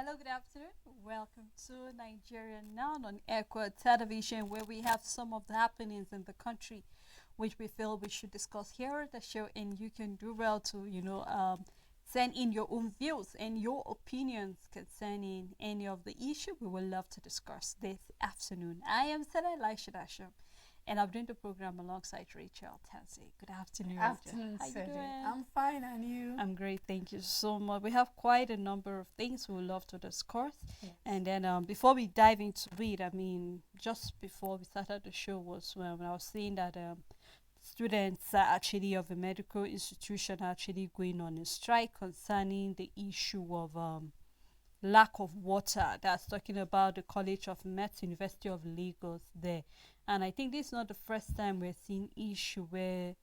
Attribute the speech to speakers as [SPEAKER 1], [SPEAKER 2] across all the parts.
[SPEAKER 1] Hello, good afternoon. Welcome to Nigeria Now on Equa Television, where we have some of the happenings in the country which we feel we should discuss here at the show. And you can do well to, send in your own views and your opinions concerning any of the issue we would love to discuss this afternoon. I am Sarah Laishadasham, and I'm doing the program alongside Rachel Tansey. Good afternoon, Rachel.
[SPEAKER 2] Afternoon,
[SPEAKER 1] How you
[SPEAKER 2] Cedric.
[SPEAKER 1] doing?
[SPEAKER 2] I'm fine, and you?
[SPEAKER 1] I'm great, thank you so much. We have quite a number of things we would love to discuss.
[SPEAKER 2] Yes.
[SPEAKER 1] And then before we dive into it, I mean, just before we started the show was when I was saying that students are actually of a medical institution are actually going on a strike concerning the issue of lack of water. That's talking about the College of Met University of Lagos there. And I think this is not the first time we're seeing issue where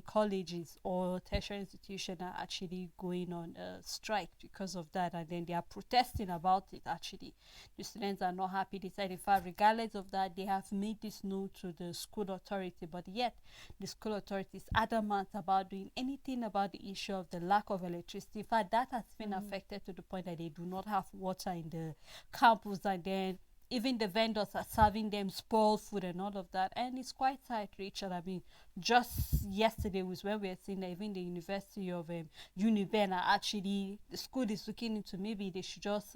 [SPEAKER 1] colleges or tertiary institutions are actually going on a strike because of that, and then they are protesting about it. Actually, the students are not happy. They said, in fact, regardless of that, they have made this known to the school authority, but yet the school authority is adamant about doing anything about the issue of the lack of electricity. In fact, that has been affected to the point that they do not have water in the campus, and then even the vendors are serving them spoiled food and all of that, and it's quite tight, Rachel. I mean, just yesterday was when we were seeing that even the University of Uniben are actually, the school is looking into maybe they should just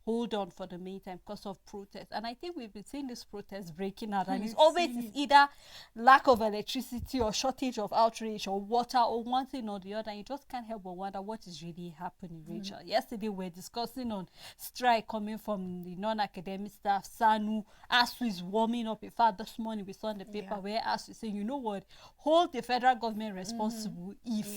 [SPEAKER 1] hold on for the meantime because of protests. And I think we've been seeing this protest breaking out, and it's always it's either lack of electricity or shortage of outreach or water or one thing or the other. And you just can't help but wonder what is really happening, Rachel. Yesterday we were discussing on strike coming from the non-academic staff. SANU, ASU is warming up. In fact, this morning we saw in the paper where ASU is saying, you know what, hold the federal government responsible if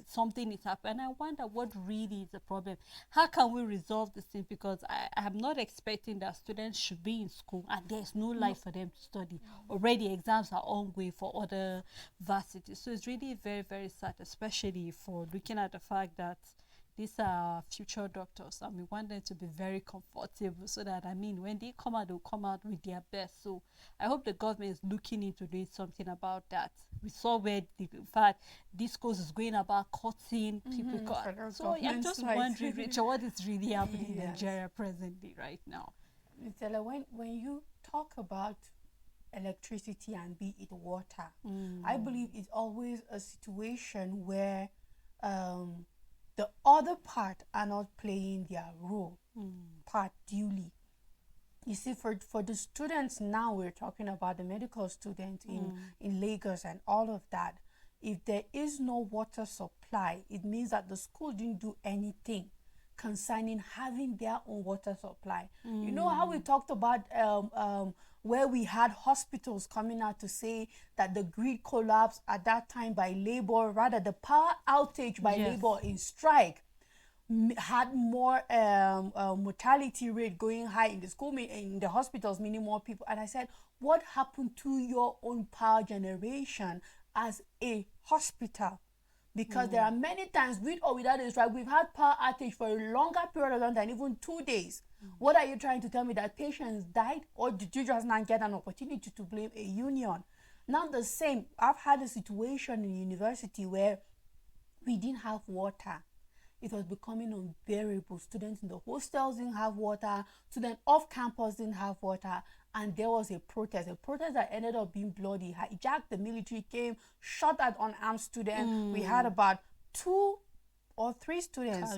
[SPEAKER 1] something is happening. I wonder what really is the problem. How can we resolve this thing? Because I am not expecting that students should be in school and there's no life for them to study. Already exams are ongoing for other varsities. So it's really very, very sad, especially for looking at the fact that these are future doctors and we want them to be very comfortable so that, I mean, when they come out, they'll come out with their best. So I hope the government is looking into doing something about that. We saw where, in fact, this course is going about cutting people. So I'm just wondering, Rachel, what is really happening in Nigeria presently right now?
[SPEAKER 2] Stella, when you talk about electricity and be it water, I believe it's always a situation where the other part are not playing their role part duly. You see, for the students now, we're talking about the medical students in Lagos and all of that. If there is no water supply, it means that the school didn't do anything concerning having their own water supply. You know how we talked about where we had hospitals coming out to say that the grid collapsed at that time by labor, rather the power outage by labor in strike had more mortality rate going high in the school, in the hospitals, meaning more people. And I said, what happened to your own power generation as a hospital? Because there are many times, with or without a strike, we've had power outage for a longer period of time than even 2 days. What are you trying to tell me, that patients died, or did you just not get an opportunity to blame a union? Now the same, I've had a situation in university where we didn't have water. It was becoming unbearable. Students in the hostels didn't have water. Students off campus didn't have water. And there was a protest that ended up being bloody. Hijacked, the military came, shot at unarmed students. We had about 2 or 3 students,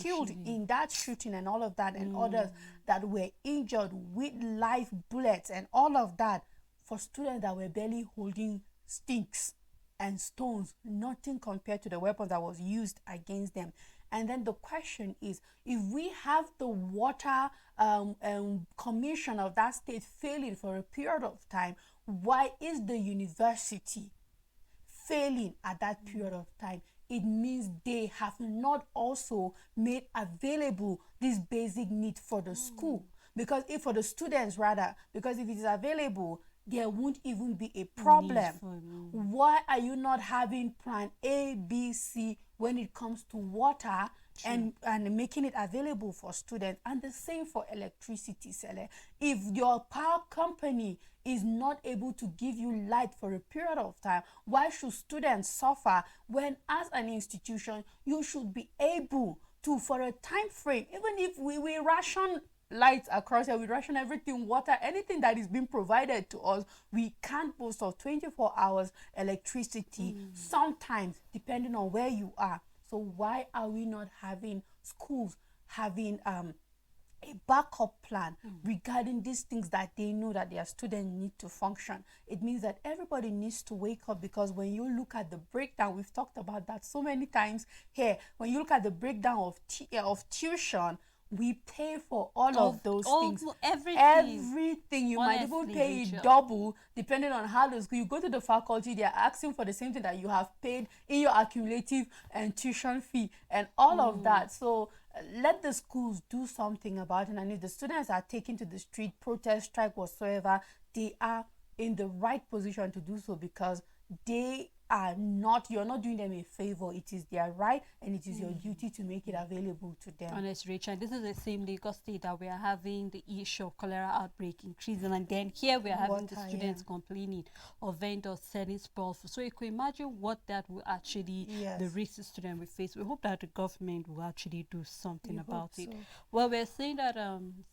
[SPEAKER 2] killed in that shooting and all of that, and others that were injured with live bullets and all of that, for students that were barely holding sticks and stones, nothing compared to the weapons that was used against them. And then the question is, if we have the water commission of that state failing for a period of time, why is the university failing at that period of time? It means they have not also made available this basic need for the school. Because if for the students rather, because if it is available, there won't even be a problem. Why are you not having plan A, B, C when it comes to water and making it available for students? And the same for electricity, Sele. If your power company is not able to give you light for a period of time, why should students suffer when, as an institution, you should be able to, for a time frame, even if we ration lights across here, we ration everything, water, anything that is being provided to us, we can't boast of 24 hours electricity, sometimes depending on where you are. So why are we not having schools having a backup plan regarding these things that they know that their students need to function? It means that everybody needs to wake up, because when you look at the breakdown, we've talked about that so many times here, when you look at the breakdown of tuition, we pay for all of those things. Everything. You might even pay it double depending on how the school. You go to the faculty, they are asking for the same thing that you have paid in your accumulative and tuition fee and all of that. So let the schools do something about it. And if the students are taken to the street, protest, strike, whatsoever, they are in the right position to do so, because they are not, you're not doing them a favor. It is their right, and it is your duty to make it available to them.
[SPEAKER 1] Honest, Rachel, this is the same Lagos state that we are having the issue of cholera outbreak increasing, and then here we are having the students complaining of vendors selling spoil food. So you can imagine what that will actually, the risks the student will face. We hope that the government will actually do something about it. Well, we're saying that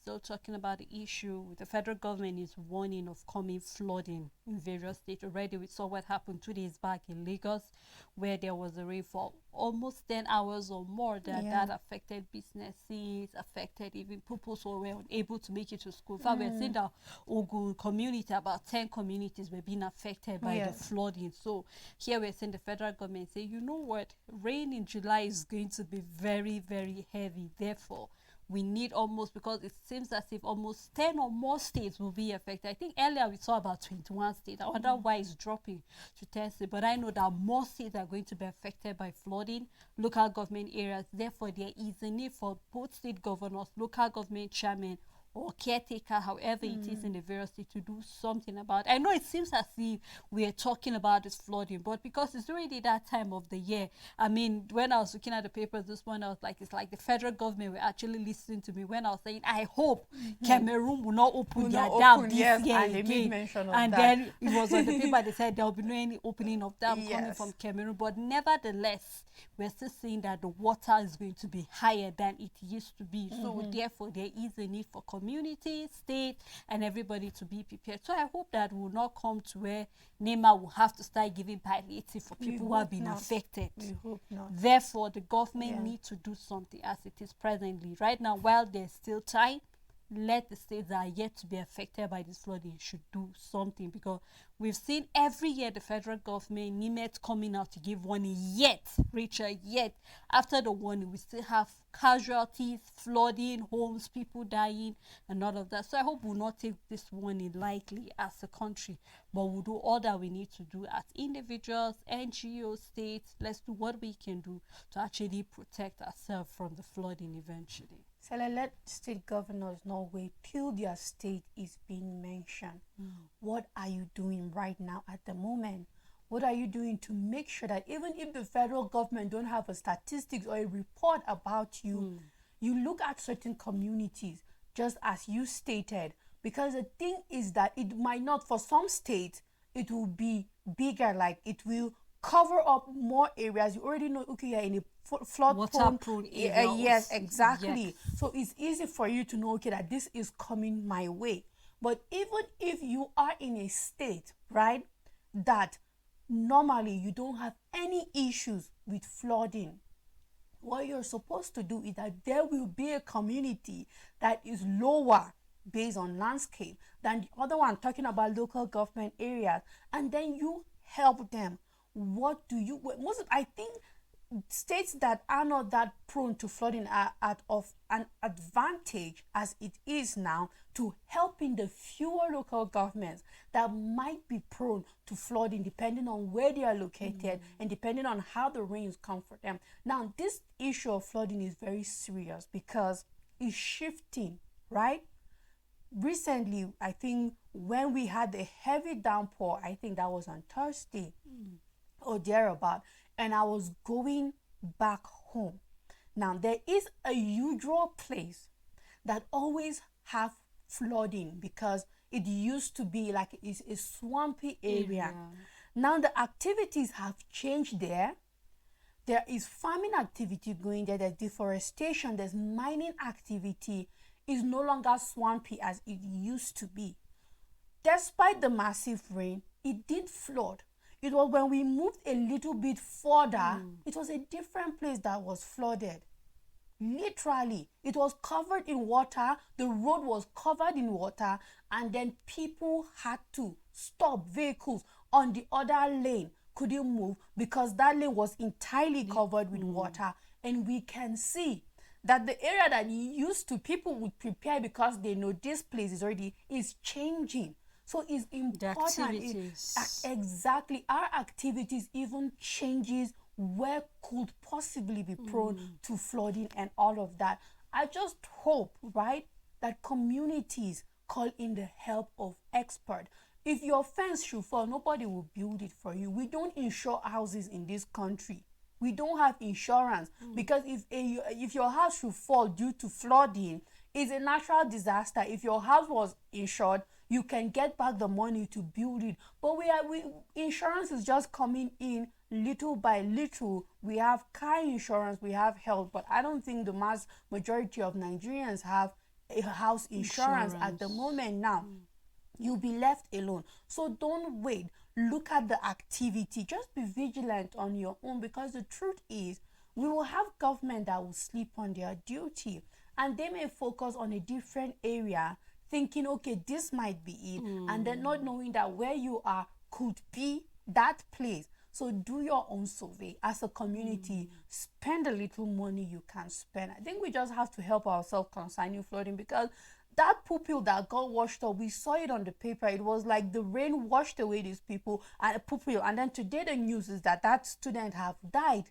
[SPEAKER 1] still talking about the issue, the federal government is warning of coming flooding in various states. Already we saw what happened 2 days back in Lagos, where there was a rainfall almost 10 hours or more. That affected businesses, affected even people who were unable to make it to school. In fact, we're seeing that Ogun community, about 10 communities were being affected by the flooding. So here we're seeing the federal government say, you know what, rain in July is going to be very, very heavy. Therefore, we need almost, because it seems as if almost 10 or more states will be affected. I think earlier we saw about 21 states. I wonder why it's dropping to 10 states. But I know that more states are going to be affected by flooding, local government areas. Therefore, there is a need for both state governors, local government chairmen, or caretaker, however it is in the various states, to do something about it. I know it seems as if we are talking about this flooding, but because it's already that time of the year. I mean, when I was looking at the papers this morning, I was like, it's like the federal government were actually listening to me when I was saying, I hope Cameroon will not open their dam this year
[SPEAKER 2] and
[SPEAKER 1] again. And then it was on the paper, they said there will be no any opening of dam coming from Cameroon. But nevertheless, we're still seeing that the water is going to be higher than it used to be. So therefore, there is a need for community, state, and everybody to be prepared. So I hope that will not come to where NEMA will have to start giving palliative for people who have been affected.
[SPEAKER 2] We hope not.
[SPEAKER 1] Therefore, the government need to do something as it is presently. Right now, while there's still time, let the states that are yet to be affected by this flooding should do something, because we've seen every year the federal government, NIMET, coming out to give warning, yet, Rachel, yet, after the warning, we still have casualties, flooding, homes, people dying, and all of that. So I hope we'll not take this warning lightly as a country, but we'll do all that we need to do as individuals, NGOs, states. Let's do what we can do to actually protect ourselves from the flooding eventually.
[SPEAKER 2] So let state governors know where till their state is being mentioned. What are you doing right now at the moment? What are you doing to make sure that even if the federal government don't have a statistics or a report about you, you look at certain communities, just as you stated, because the thing is that it might not, for some states, it will be bigger, like it will cover up more areas. You already know, okay, you're in a flood prone area. Yes, exactly. Yes. So it's easy for you to know, okay, that this is coming my way. But even if you are in a state, right, that normally you don't have any issues with flooding, what you're supposed to do is that there will be a community that is lower based on landscape than the other one, talking about local government areas, and then you help them. What do you, I think states that are not that prone to flooding are of an advantage as it is now to helping the fewer local governments that might be prone to flooding, depending on where they are located and depending on how the rains come for them. Now, this issue of flooding is very serious because it's shifting, right? Recently, I think when we had the heavy downpour, I think that was on Thursday or thereabout, and I was going back home. Now, there is a usual place that always have flooding because it used to be like it's a swampy area. Now the activities have changed there, there is farming activity going there, there's deforestation, there's mining activity. Is no longer swampy as it used to be. Despite the massive rain, it did flood. It was when we moved a little bit further, it was a different place that was flooded. Literally, it was covered in water, the road was covered in water, and then people had to stop vehicles on the other lane, couldn't move because that lane was entirely covered with water. And we can see that the area that used to people would prepare because they know this place is changing. So it's important. Exactly, our activities even changes where could possibly be prone to flooding and all of that. I just hope, right, that communities call in the help of experts. If your fence should fall, nobody will build it for you. We don't insure houses in this country. We don't have insurance because if your house should fall due to flooding, it's a natural disaster. If your house was insured, you can get back the money to build it. But insurance is just coming in little by little. We have car insurance, we have health, but I don't think the mass majority of Nigerians have a house insurance at the moment now. You'll be left alone. So don't wait. Look at the activity. Just be vigilant on your own, because the truth is we will have government that will sleep on their duty, and they may focus on a different area thinking, okay, this might be it, and then not knowing that where you are could be that place. So do your own survey as a community. Spend a little money you can spend. I think we just have to help ourselves concerning flooding, because that pupil that got washed up, we saw it on the paper. It was like the rain washed away these people and a pupil. And then today the news is that that student have died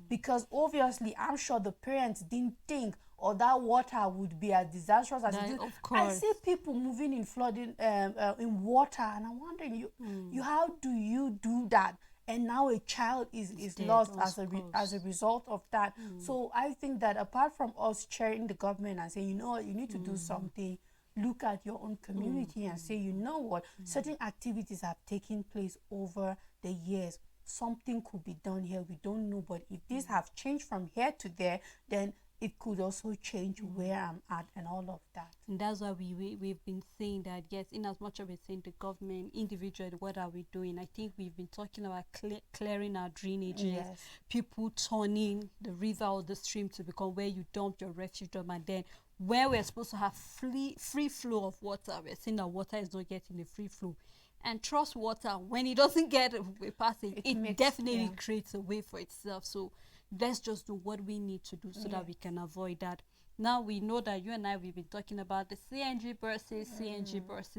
[SPEAKER 2] because obviously I'm sure the parents didn't think or that water would be as disastrous as it is.
[SPEAKER 1] Of course.
[SPEAKER 2] I see people moving in flooding in water, and I'm wondering, you how do you do that? And now a child is lost as a result of that. So I think that apart from us cheering the government and saying, you know what, you need to do something, look at your own community and say, you know what, certain activities have taken place over the years. Something could be done here. We don't know, but if these have changed from here to there, then it could also change where I'm at and all of that.
[SPEAKER 1] And that's why we've been saying that, yes, in as much as we're saying the government, individually, what are we doing? I think we've been talking about clearing our drainages, people turning the river or the stream to become where you dump your refuse dump, and then where we're supposed to have free flow of water, we're saying that water is not getting a free flow. And trust water, when it doesn't get a passage, it definitely creates a way for itself. So let's just do what we need to do so that we can avoid that. Now we know that you and I, we've been talking about the CNG buses,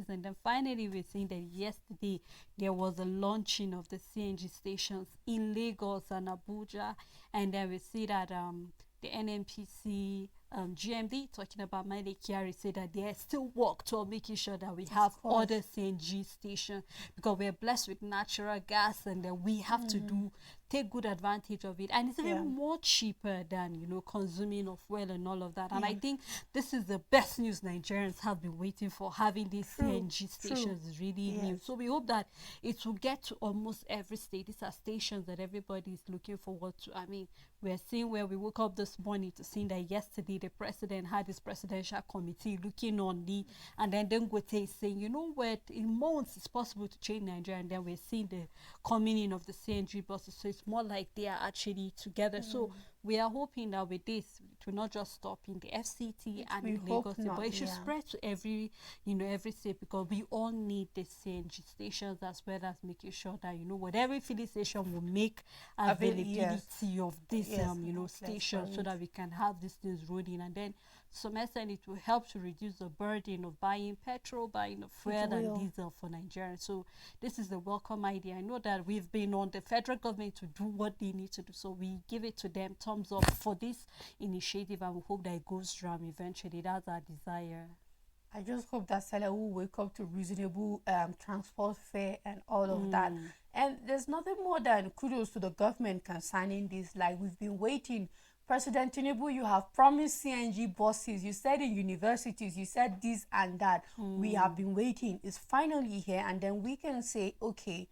[SPEAKER 1] and then finally we're seeing that yesterday there was a launching of the CNG stations in Lagos and Abuja, and then we see that the NNPC GMD talking about Mile Kyari said that there is still work toward making sure that we have other CNG stations, because we're blessed with natural gas, and then we have to take good advantage of it, and it's even more cheaper than, you know, consuming of fuel and all of that. And I think this is the best news Nigerians have been waiting for. Having these CNG stations is really new. So we hope that it will get to almost every state. These are stations that everybody is looking forward to. I mean, we're seeing where we woke up this morning to seeing that yesterday the president had his presidential committee looking on the, and then Dangote is saying, you know what, in months it's possible to change Nigeria, and then we're seeing the coming in of the CNG buses. So it's more like they are actually together. So we are hoping that with this, it will not just stop in the FCT and in Lagos, but it should spread to every, you know, every state, because we all need the CNG stations, as well as making sure that, you know, whatever filling station will make availability of this, you know, station, so that we can have these things rolling. And then to some extent it will help to reduce the burden of buying petrol, buying of fuel and diesel for Nigerians. So this is a welcome idea. I know that we've been on the federal government to do what they need to do, so we give it to them, thumbs up for this initiative, and we hope that it goes through eventually. That's our desire.
[SPEAKER 2] I just hope that Salah will wake up to reasonable transport fare and all of that. And there's nothing more than kudos to the government concerning this. Like, we've been waiting. President Tinubu, you have promised CNG buses. You said in universities, you said this and that. We have been waiting. It's finally here. And then we can say, okay,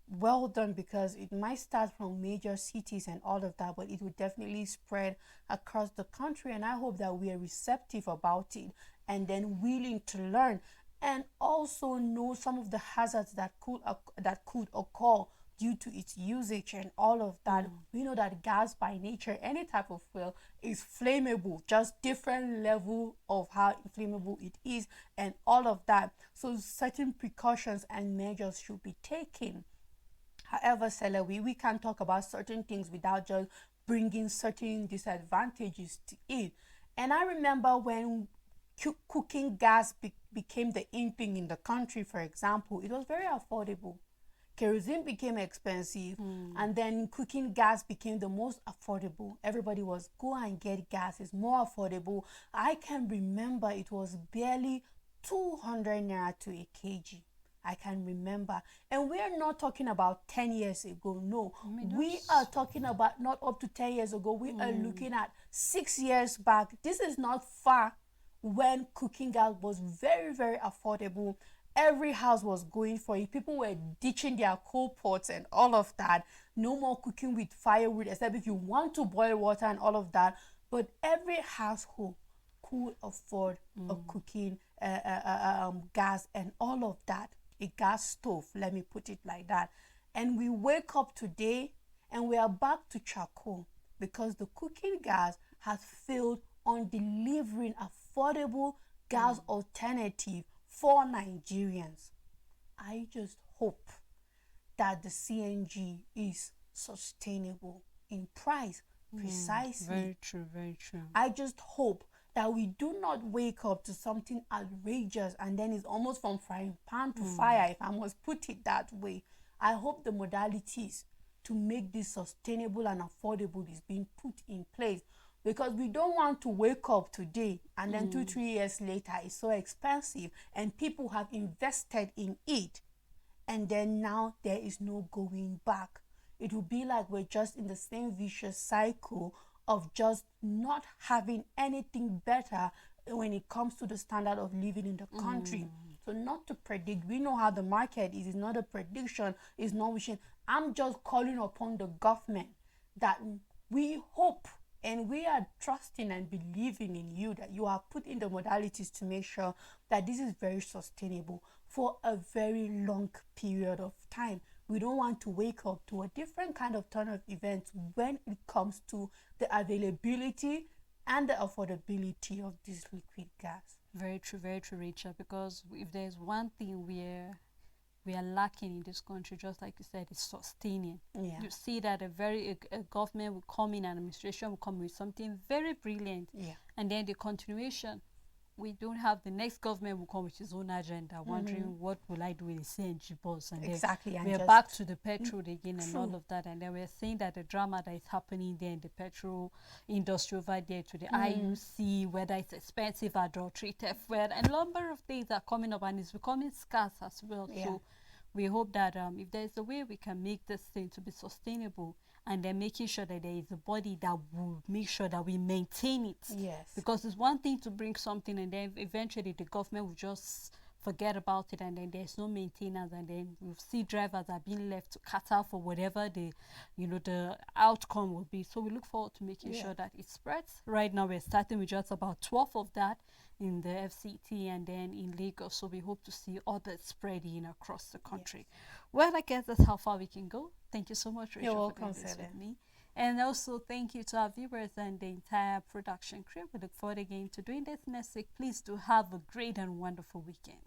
[SPEAKER 2] well done, because it might start from major cities and all of that, but it will definitely spread across the country. And I hope that we are receptive about it and then willing to learn, and also know some of the hazards that could occur due to its usage and all of that. We know that gas by nature, any type of fuel, is flammable, just different level of how flammable it is and all of that. So certain precautions and measures should be taken. However, Selewi, we can't talk about certain things without just bringing certain disadvantages to it. And I remember when cooking gas became the in thing in the country, for example, it was very affordable. Kerosene became expensive, and then cooking gas became the most affordable. Everybody was, go and get gas, it's more affordable. I can remember it was barely 200 naira to a kg. I can remember. And we are not talking about 10 years ago. No, we are talking about not up to 10 years ago. We are looking at 6 years back. This is not far, when cooking gas was very, very affordable. Every house was going for it. People were ditching their coal pots and all of that. No more cooking with firewood, except if you want to boil water and all of that. But every household could afford a cooking gas and all of that. A gas stove, let me put it like that. And we wake up today and we are back to charcoal, because the cooking gas has failed on delivering affordable gas alternative for Nigerians. I just hope that the CNG is sustainable in price, precisely.
[SPEAKER 1] Very true, very true.
[SPEAKER 2] I just hope that we do not wake up to something outrageous and then it's almost from frying pan to fire, if I must put it that way. I hope the modalities to make this sustainable and affordable is being put in place, because we don't want to wake up today and then 2-3 years later it's so expensive and people have invested in it, and then now there is no going back. It will be like we're just in the same vicious cycle of just not having anything better when it comes to the standard of living in the country. So not to predict, we know how the market is. It's not a prediction, it's not wishing. I'm just calling upon the government that we hope and we are trusting and believing in you, that you have put in the modalities to make sure that this is very sustainable for a very long period of time. We don't want to wake up to a different kind of turn of events when it comes to the availability and the affordability of this liquid gas.
[SPEAKER 1] Very true, Rachel. Because if there's one thing we are lacking in this country, just like you said, is sustaining.
[SPEAKER 2] Yeah.
[SPEAKER 1] You see that a government will come in, an administration will come with something very brilliant,
[SPEAKER 2] Yeah.
[SPEAKER 1] and then the continuation, we don't have the next government will come with his own agenda, wondering what will I do with the CNG bus, and
[SPEAKER 2] Exactly.
[SPEAKER 1] then
[SPEAKER 2] And
[SPEAKER 1] we're
[SPEAKER 2] just
[SPEAKER 1] back to the petrol again and all
[SPEAKER 2] True.
[SPEAKER 1] of that, and then we're seeing that the drama that is happening there in the petrol industry over there to the IUC, whether it's expensive, adulterated fuel, and a number of things are coming up, and it's becoming scarce as well.
[SPEAKER 2] Yeah.
[SPEAKER 1] So we hope that if there's a way we can make this thing to be sustainable, and then making sure that there is a body that will make sure that we maintain it.
[SPEAKER 2] Yes.
[SPEAKER 1] Because it's one thing to bring something and then eventually the government will just forget about it, and then there's no maintenance, and then we'll see drivers are being left to cater for whatever the outcome will be. So we look forward to making sure that it spreads. Right now we're starting with just about 12 of that in the FCT and then in Lagos, so we hope to see others spreading across the country. Well, I guess that's how far we can go. Thank you so much, Rachel,
[SPEAKER 2] You're welcome,
[SPEAKER 1] for doing this
[SPEAKER 2] Sele.
[SPEAKER 1] with me. And also thank you to our viewers and the entire production crew. We look forward again to doing this next week. Please do have a great and wonderful weekend.